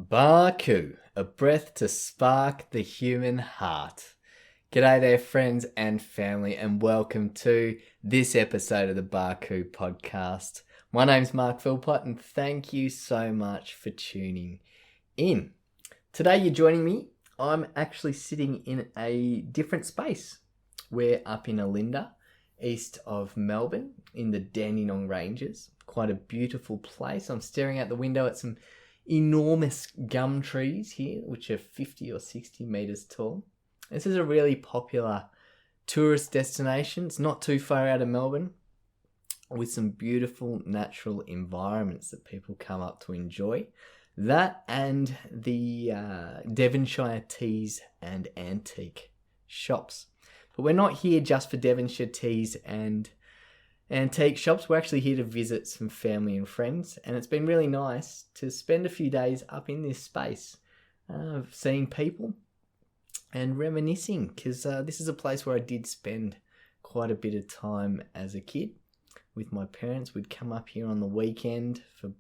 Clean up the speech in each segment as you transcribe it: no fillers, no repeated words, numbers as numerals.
Barku, a breath to spark the human heart. G'day there, friends and family, and welcome to this episode of the Barku podcast. My name's Mark Philpott, and thank you so much for tuning in. Today you're joining me. I'm actually sitting in a different space. We're up in Olinda, east of Melbourne, in the Dandenong Ranges. Quite a beautiful place. I'm staring out the window at some enormous gum trees here, which are 50 or 60 meters tall. This is a really popular tourist destination. It's not too far out of Melbourne, with some beautiful natural environments that people come up to enjoy. That and the Devonshire teas and antique shops. But we're not here just for Devonshire teas and antique shops. We're actually here to visit some family and friends, and it's been really nice to spend a few days up in this space, seeing people and reminiscing, because this is a place where I did spend quite a bit of time as a kid with my parents. We'd come up here on the weekend for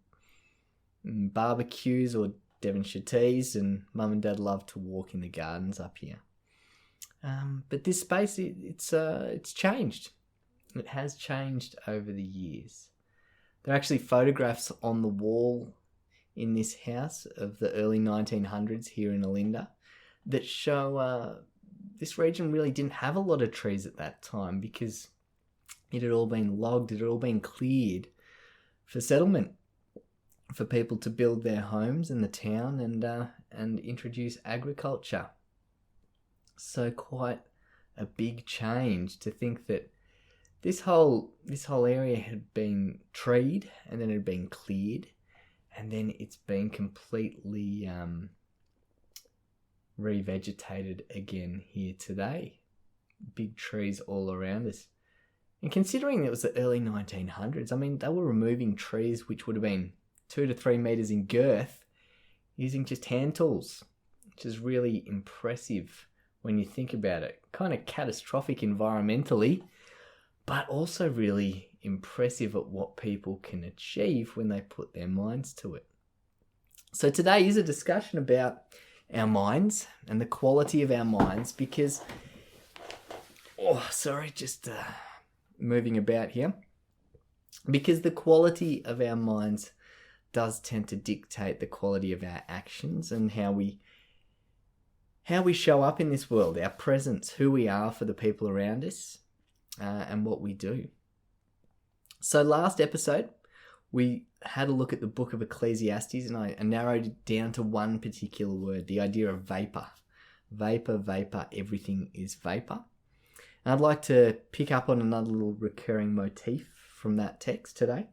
barbecues or Devonshire teas, and Mum and Dad loved to walk in the gardens up here. But this space, it's changed. It has changed over the years. There are actually photographs on the wall in this house of the early 1900s here in Olinda that show this region really didn't have a lot of trees at that time, because it had all been logged, it had all been cleared for settlement, for people to build their homes in the town and introduce agriculture. So quite a big change to think that this whole area had been treed, and then it had been cleared, and then it's been completely revegetated again here today. Big trees all around us. And considering it was the early 1900s, I mean, they were removing trees which would have been 2 to 3 meters in girth using just hand tools, which is really impressive when you think about it. Kind of catastrophic environmentally, but also really impressive at what people can achieve when they put their minds to it. So today is a discussion about our minds and the quality of our minds, because, moving about here, because the quality of our minds does tend to dictate the quality of our actions and how we show up in this world, our presence, who we are for the people around us. And what we do. So last episode, we had a look at the book of Ecclesiastes, and I narrowed it down to one particular word, the idea of vapor. Vapor, everything is vapor. And I'd like to pick up on another little recurring motif from that text today.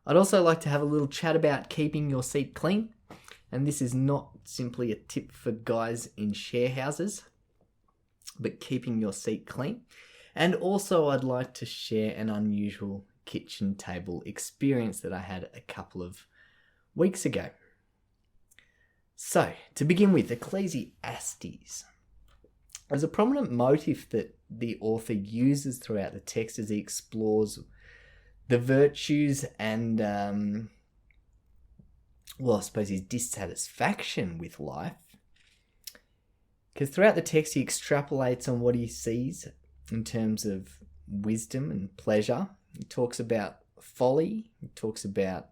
I'd also like to have a little chat about keeping your seat clean. And this is not simply a tip for guys in share houses, but keeping your seat clean. And also I'd like to share an unusual kitchen table experience that I had a couple of weeks ago. So, to begin with, Ecclesiastes. There's a prominent motif that the author uses throughout the text as he explores the virtues and, I suppose his dissatisfaction with life. Because throughout the text he extrapolates on what he sees in terms of wisdom and pleasure. He talks about folly. He talks about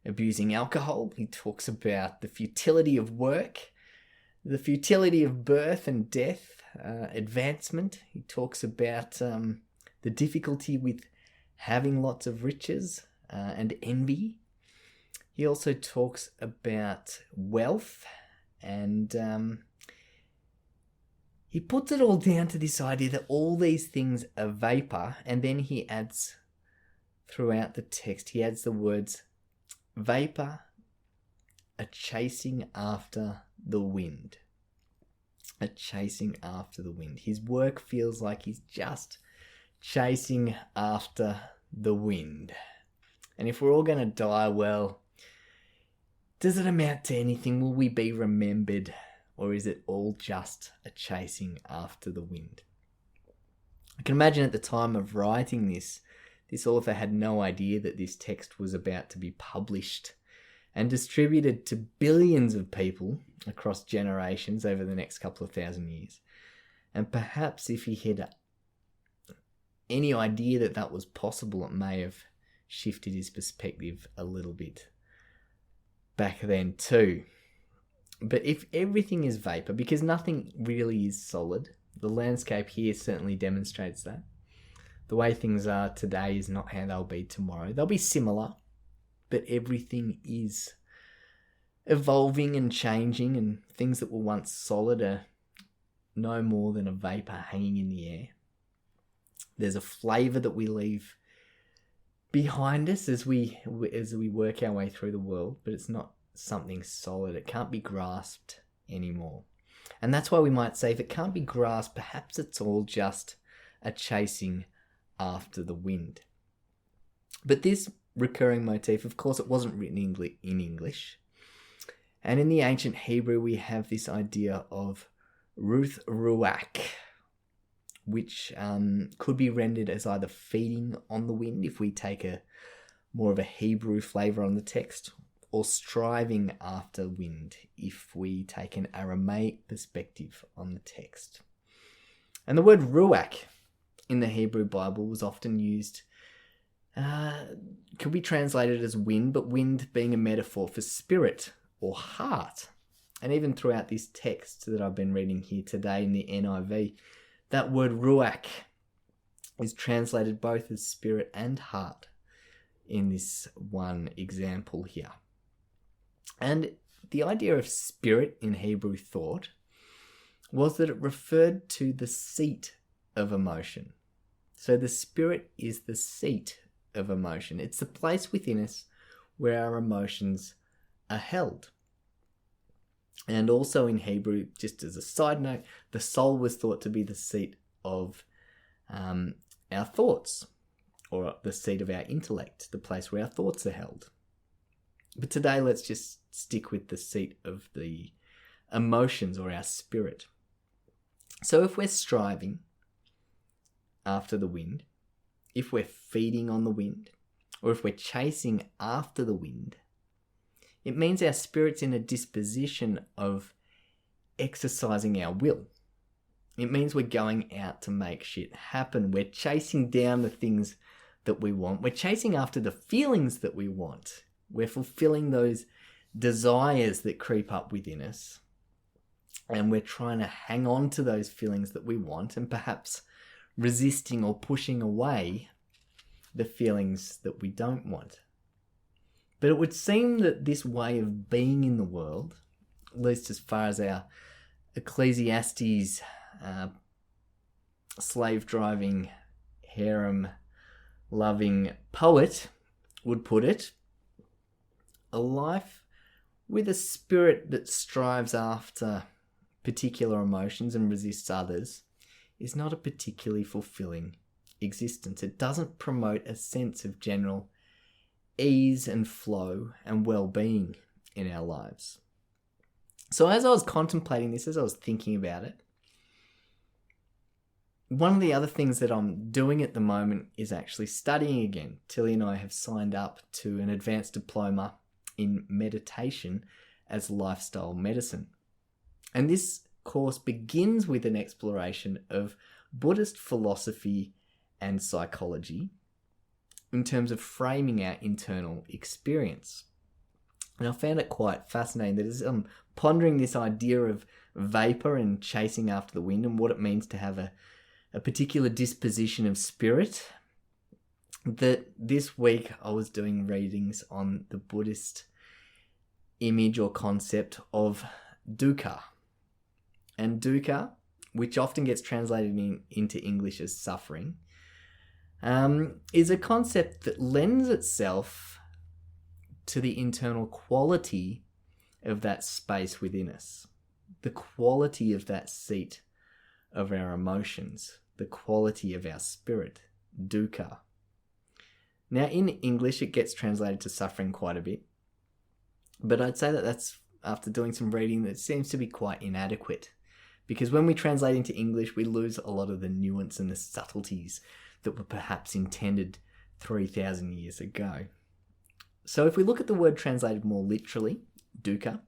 abusing alcohol. He talks about the futility of work, the futility of birth and death, advancement. He talks about the difficulty with having lots of riches and envy. He also talks about wealth, and he puts it all down to this idea that all these things are vapor, and then he adds, throughout the text, he adds the words, vapor, a chasing after the wind. A chasing after the wind. His work feels like he's just chasing after the wind. And if we're all going to die, well, does it amount to anything? Will we be remembered? Or is it all just a chasing after the wind? I can imagine at the time of writing this author had no idea that this text was about to be published and distributed to billions of people across generations over the next couple of thousand years. And perhaps if he had any idea that that was possible, it may have shifted his perspective a little bit back then too. But if everything is vapor, because nothing really is solid, the landscape here certainly demonstrates that. The way things are today is not how they'll be tomorrow. They'll be similar, but everything is evolving and changing, and things that were once solid are no more than a vapor hanging in the air. There's a flavor that we leave behind us as we work our way through the world, but it's not something solid. It can't be grasped anymore. And that's why we might say, if it can't be grasped, perhaps it's all just a chasing after the wind. But this recurring motif, of course, it wasn't written in English. And in the ancient Hebrew, we have this idea of ruth ruach, which could be rendered as either feeding on the wind, if we take a more of a Hebrew flavor on the text, or striving after wind, if we take an Aramaic perspective on the text. And the word ruach in the Hebrew Bible was often used, could be translated as wind, but wind being a metaphor for spirit or heart. And even throughout this text that I've been reading here today in the NIV, that word ruach is translated both as spirit and heart in this one example here. And the idea of spirit in Hebrew thought was that it referred to the seat of emotion. So the spirit is the seat of emotion. It's the place within us where our emotions are held. And also in Hebrew, just as a side note, the soul was thought to be the seat of our thoughts, or the seat of our intellect, the place where our thoughts are held. But today, let's just stick with the seat of the emotions, or our spirit. So if we're striving after the wind, if we're feeding on the wind, or if we're chasing after the wind, it means our spirit's in a disposition of exercising our will. It means we're going out to make shit happen. We're chasing down the things that we want. We're chasing after the feelings that we want. We're fulfilling those desires that creep up within us. And we're trying to hang on to those feelings that we want, and perhaps resisting or pushing away the feelings that we don't want. But it would seem that this way of being in the world, at least as far as our Ecclesiastes slave-driving, harem-loving poet would put it, a life with a spirit that strives after particular emotions and resists others is not a particularly fulfilling existence. It doesn't promote a sense of general ease and flow and well-being in our lives. So as I was contemplating this, as I was thinking about it, one of the other things that I'm doing at the moment is actually studying again. Tilly and I have signed up to an advanced diploma in meditation as lifestyle medicine. And this course begins with an exploration of Buddhist philosophy and psychology in terms of framing our internal experience. And I found it quite fascinating that as I'm pondering this idea of vapor and chasing after the wind and what it means to have a particular disposition of spirit, that this week I was doing readings on the Buddhist image or concept of dukkha. And dukkha, which often gets translated into English as suffering, is a concept that lends itself to the internal quality of that space within us, the quality of that seat of our emotions, the quality of our spirit, dukkha. Now, in English, it gets translated to suffering quite a bit, but I'd say that that's, after doing some reading, that seems to be quite inadequate, because when we translate into English, we lose a lot of the nuance and the subtleties that were perhaps intended 3,000 years ago. So if we look at the word translated more literally, dukkha,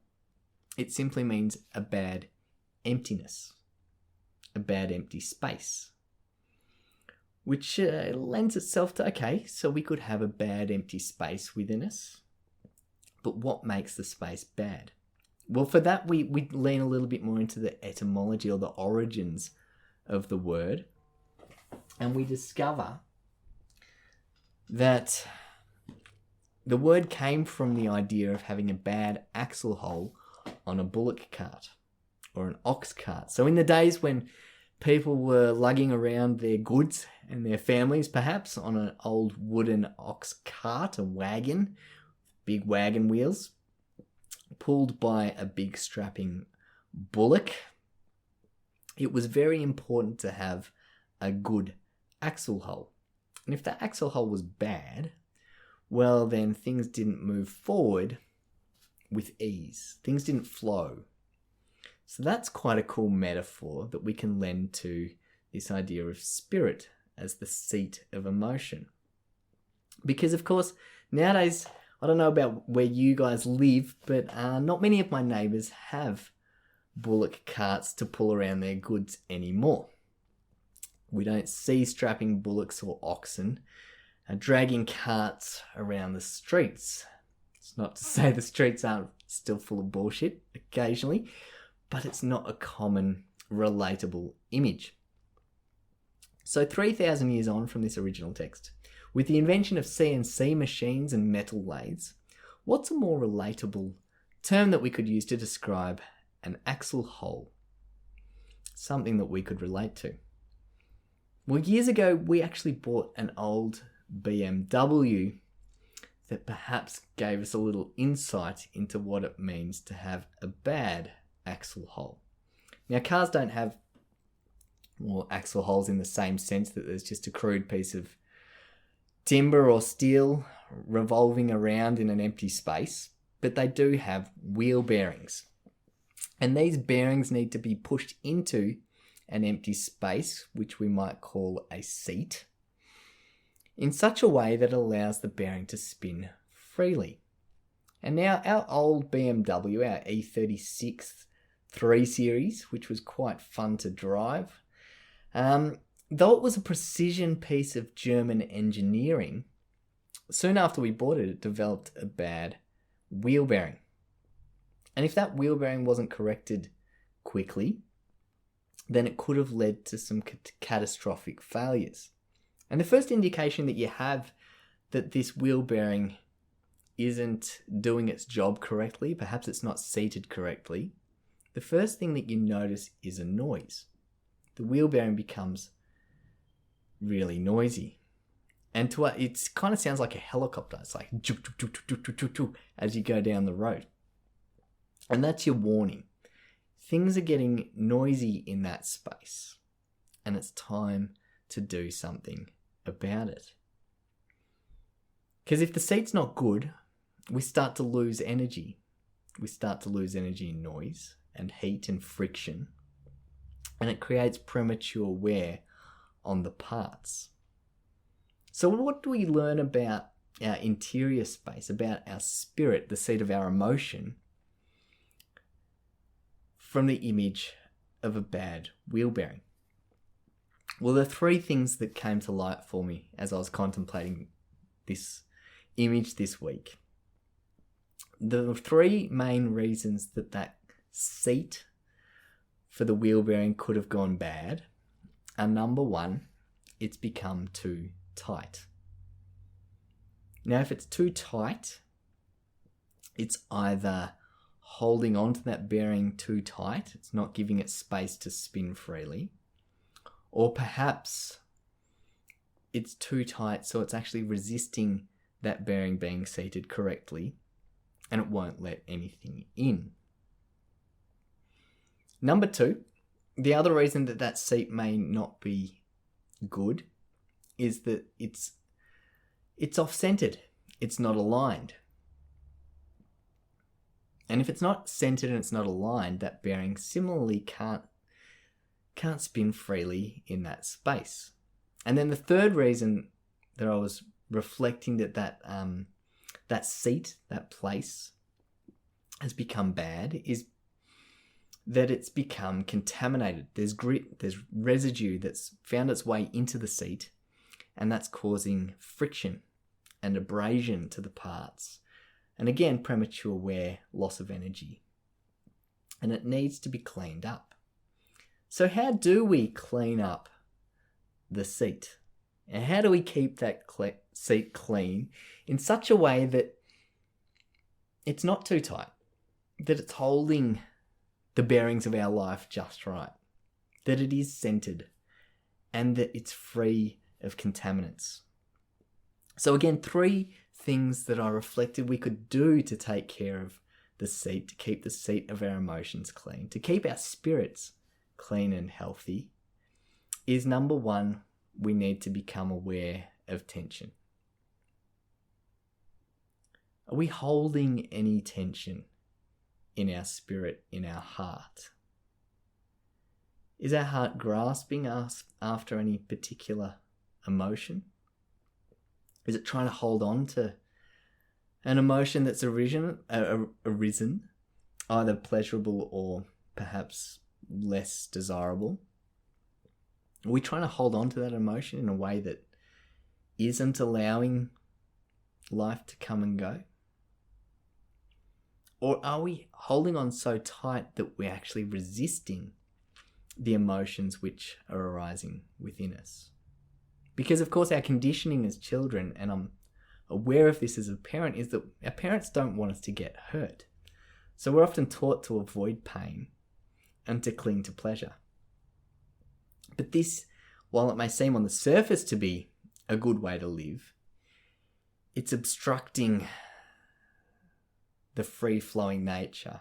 it simply means a bad emptiness, a bad empty space, which lends itself to, okay, so we could have a bad empty space within us, but what makes the space bad? Well, for that, we lean a little bit more into the etymology or the origins of the word, and we discover that the word came from the idea of having a bad axle hole on a bullock cart or an ox cart. So in the days when people were lugging around their goods and their families, perhaps, on an old wooden ox cart, a wagon, big wagon wheels, pulled by a big strapping bullock, it was very important to have a good axle hole. And if that axle hole was bad, well, then things didn't move forward with ease. Things didn't flow. So that's quite a cool metaphor that we can lend to this idea of spirit as the seat of emotion. Because, of course, nowadays, I don't know about where you guys live, but not many of my neighbours have bullock carts to pull around their goods anymore. We don't see strapping bullocks or oxen dragging carts around the streets. It's not to say the streets aren't still full of bullshit occasionally, but it's not a common, relatable image. So 3,000 years on from this original text, with the invention of CNC machines and metal lathes, what's a more relatable term that we could use to describe an axle hole? Something that we could relate to. Well, years ago, we actually bought an old BMW that perhaps gave us a little insight into what it means to have a bad axle hole. Now, cars don't have axle holes in the same sense that there's just a crude piece of timber or steel revolving around in an empty space, but they do have wheel bearings. And these bearings need to be pushed into an empty space, which we might call a seat, in such a way that it allows the bearing to spin freely. And now our old BMW, our E36 3 Series, which was quite fun to drive, though it was a precision piece of German engineering, soon after we bought it, it developed a bad wheel bearing. And if that wheel bearing wasn't corrected quickly, then it could have led to some catastrophic failures. And the first indication that you have that this wheel bearing isn't doing its job correctly, perhaps it's not seated correctly, the first thing that you notice is a noise. The wheel bearing becomes really noisy. And it kind of sounds like a helicopter. It's like as you go down the road. And that's your warning. Things are getting noisy in that space. And it's time to do something about it. Because if the seat's not good, we start to lose energy. We start to lose energy in noise and heat and friction. And it creates premature wear on the parts. So what do we learn about our interior space, about our spirit, the seat of our emotion, from the image of a bad wheel bearing? Well, there are three things that came to light for me as I was contemplating this image this week. The three main reasons that seat for the wheel bearing could have gone bad are: number one, it's become too tight. Now, if it's too tight, it's either holding on to that bearing too tight, it's not giving it space to spin freely, or perhaps it's too tight so it's actually resisting that bearing being seated correctly and it won't let anything in. Number two, the other reason that seat may not be good is that it's off-centered. It's not aligned. And if it's not centered and it's not aligned, that bearing similarly can't spin freely in that space. And then the third reason that I was reflecting that that seat, that place has become bad is that it's become contaminated. There's grit, there's residue that's found its way into the seat, and that's causing friction and abrasion to the parts. And again, premature wear, loss of energy. And it needs to be cleaned up. So how do we clean up the seat? And how do we keep that seat clean in such a way that it's not too tight, that it's holding the bearings of our life just right, that it is centered, and that it's free of contaminants? So again, 3 things that I reflected we could do to take care of the seat, to keep the seat of our emotions clean, to keep our spirits clean and healthy, is number 1, we need to become aware of tension. Are we holding any tension in our spirit, in our heart? Is our heart grasping us after any particular emotion? Is it trying to hold on to an emotion that's arisen, either pleasurable or perhaps less desirable? Are we trying to hold on to that emotion in a way that isn't allowing life to come and go? Or are we holding on so tight that we're actually resisting the emotions which are arising within us? Because, of course, our conditioning as children, and I'm aware of this as a parent, is that our parents don't want us to get hurt. So we're often taught to avoid pain and to cling to pleasure. But this, while it may seem on the surface to be a good way to live, it's obstructing the free-flowing nature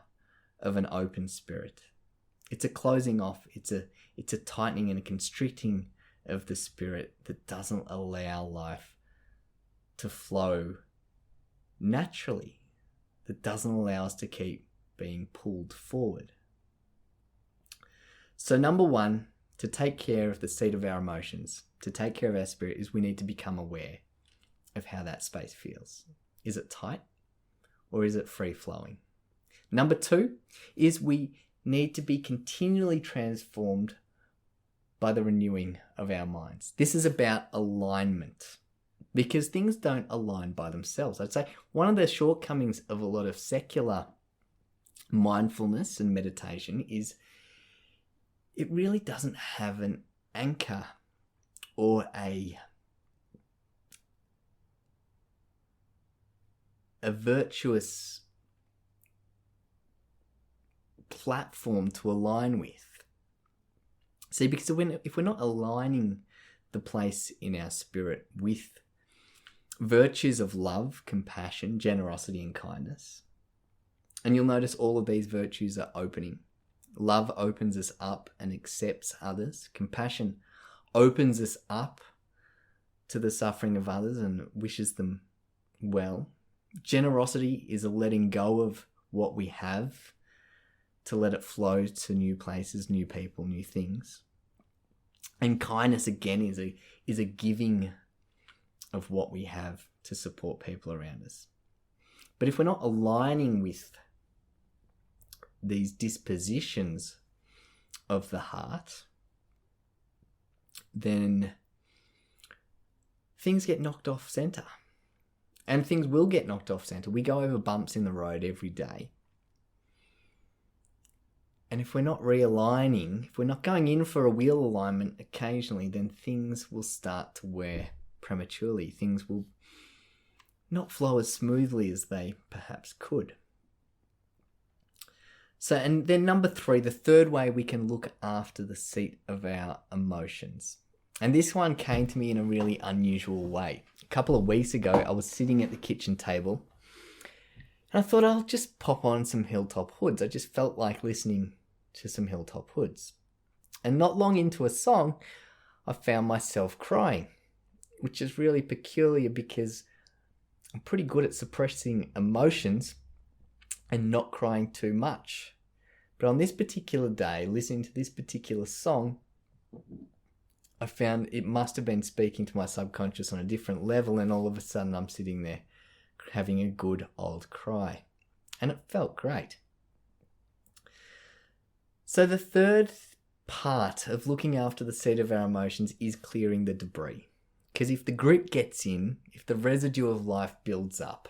of an open spirit. It's a closing off, it's a tightening and a constricting of the spirit that doesn't allow life to flow naturally, that doesn't allow us to keep being pulled forward. So number 1, to take care of the seat of our emotions, to take care of our spirit, is we need to become aware of how that space feels. Is it tight or is it free-flowing? Number 2 is we need to be continually transformed by the renewing of our minds. This is about alignment, because things don't align by themselves. I'd say one of the shortcomings of a lot of secular mindfulness and meditation is it really doesn't have an anchor or a virtuous platform to align with. See, because if we're not aligning the place in our spirit with virtues of love, compassion, generosity, and kindness, and you'll notice all of these virtues are opening. Love opens us up and accepts others. Compassion opens us up to the suffering of others and wishes them well. Generosity is a letting go of what we have to let it flow to new places, new people, new things. And kindness, again, is a giving of what we have to support people around us. But if we're not aligning with these dispositions of the heart, then things get knocked off center. And things will get knocked off center. We go over bumps in the road every day. And if we're not realigning, if we're not going in for a wheel alignment occasionally, then things will start to wear prematurely. Things will not flow as smoothly as they perhaps could. So, and then number 3, the third way we can look after the seat of our emotions. And this one came to me in a really unusual way. A couple of weeks ago, I was sitting at the kitchen table and I thought I'll just pop on some Hilltop Hoods. I just felt like listening to some Hilltop Hoods. And not long into a song, I found myself crying, which is really peculiar because I'm pretty good at suppressing emotions and not crying too much. But on this particular day, listening to this particular song, I found it must have been speaking to my subconscious on a different level, and all of a sudden I'm sitting there having a good old cry. And it felt great. So the third part of looking after the seat of our emotions is clearing the debris. Because if the grit gets in, if the residue of life builds up,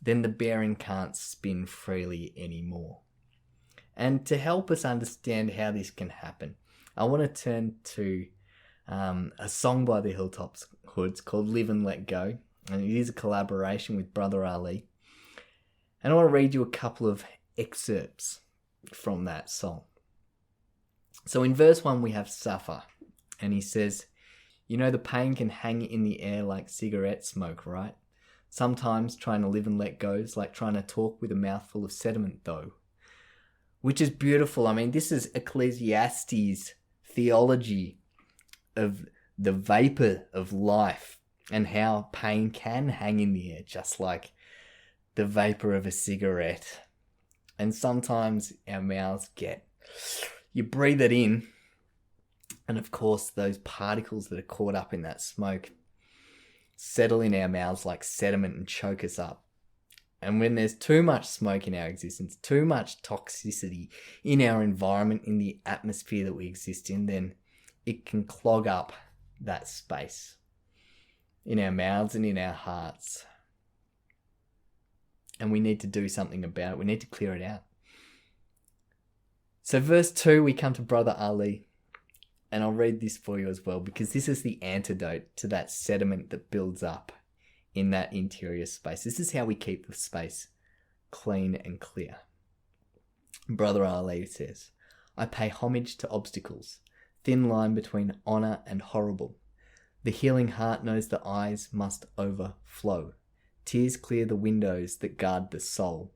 then the bearing can't spin freely anymore. And to help us understand how this can happen, I want to turn to a song by the Hilltop Hoods called Live and Let Go. And it is a collaboration with Brother Ali. And I want to read you a couple of excerpts from that song. So in verse 1 we have Suffer. And he says, "You know the pain can hang in the air like cigarette smoke, right? Sometimes trying to live and let go is like trying to talk with a mouthful of sediment though." Which is beautiful. I mean, this is Ecclesiastes' theology of the vapor of life and how pain can hang in the air, just like the vapor of a cigarette. And sometimes our mouths you breathe it in, and of course those particles that are caught up in that smoke settle in our mouths like sediment and choke us up. And when there's too much smoke in our existence, too much toxicity in our environment, in the atmosphere that we exist in, then it can clog up that space in our mouths and in our hearts. And we need to do something about it. We need to clear it out. So verse 2, we come to Brother Ali. And I'll read this for you as well, because this is the antidote to that sediment that builds up in that interior space. This is how we keep the space clean and clear. Brother Ali says, "I pay homage to obstacles, thin line between honour and horrible. The healing heart knows the eyes must overflow. Tears clear the windows that guard the soul.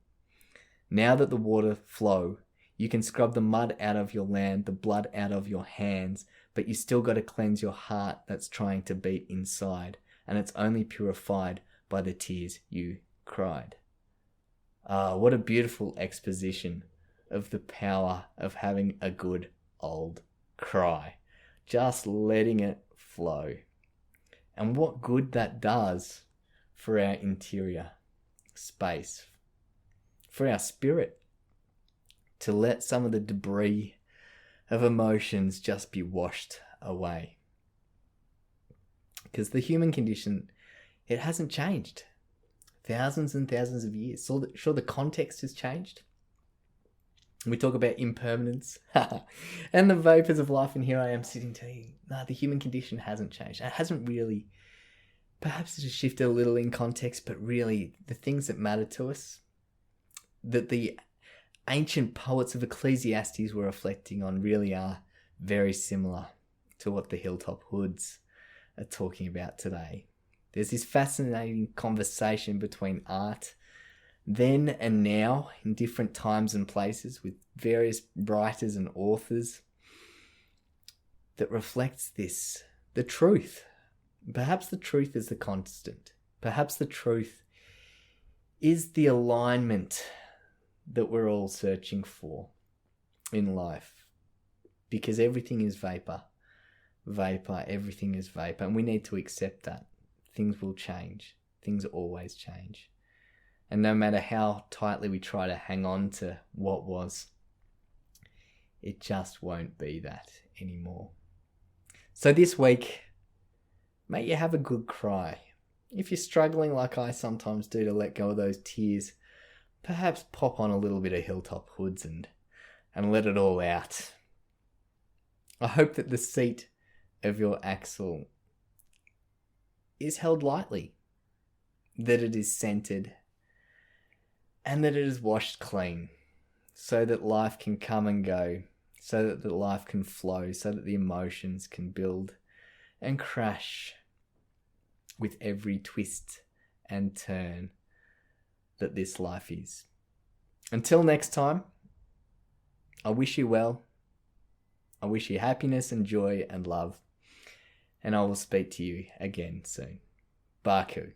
Now that the water flow, you can scrub the mud out of your land, the blood out of your hands, but you still got to cleanse your heart that's trying to beat inside, and it's only purified by the tears you cried." What a beautiful exposition of the power of having a good old cry. Just letting it flow. And what good that does for our interior space, for our spirit, to let some of the debris of emotions just be washed away. Because the human condition, it hasn't changed. Thousands and thousands of years. Sure, the context has changed. We talk about impermanence and the vapors of life, and here I am sitting telling you, no, the human condition hasn't changed. It hasn't really, perhaps it has shifted a little in context, but really the things that matter to us, that the ancient poets of Ecclesiastes were reflecting on, really are very similar to what the Hilltop Hoods are talking about today. There's this fascinating conversation between art then and now in different times and places with various writers and authors that reflects this, the truth. Perhaps the truth is the constant. Perhaps the truth is the alignment that we're all searching for in life, because everything is vapor, everything is vapor, and we need to accept that. Things will change. Things always change. And no matter how tightly we try to hang on to what was, it just won't be that anymore. So this week, may you have a good cry. If you're struggling like I sometimes do to let go of those tears, perhaps pop on a little bit of Hilltop Hoods and let it all out. I hope that the seat of your axle is held lightly, that it is scented, and that it is washed clean, so that life can come and go, so that the life can flow, so that the emotions can build and crash with every twist and turn that this life is. Until next time, I wish you well. I wish you happiness and joy and love. And I will speak to you again soon. Barku.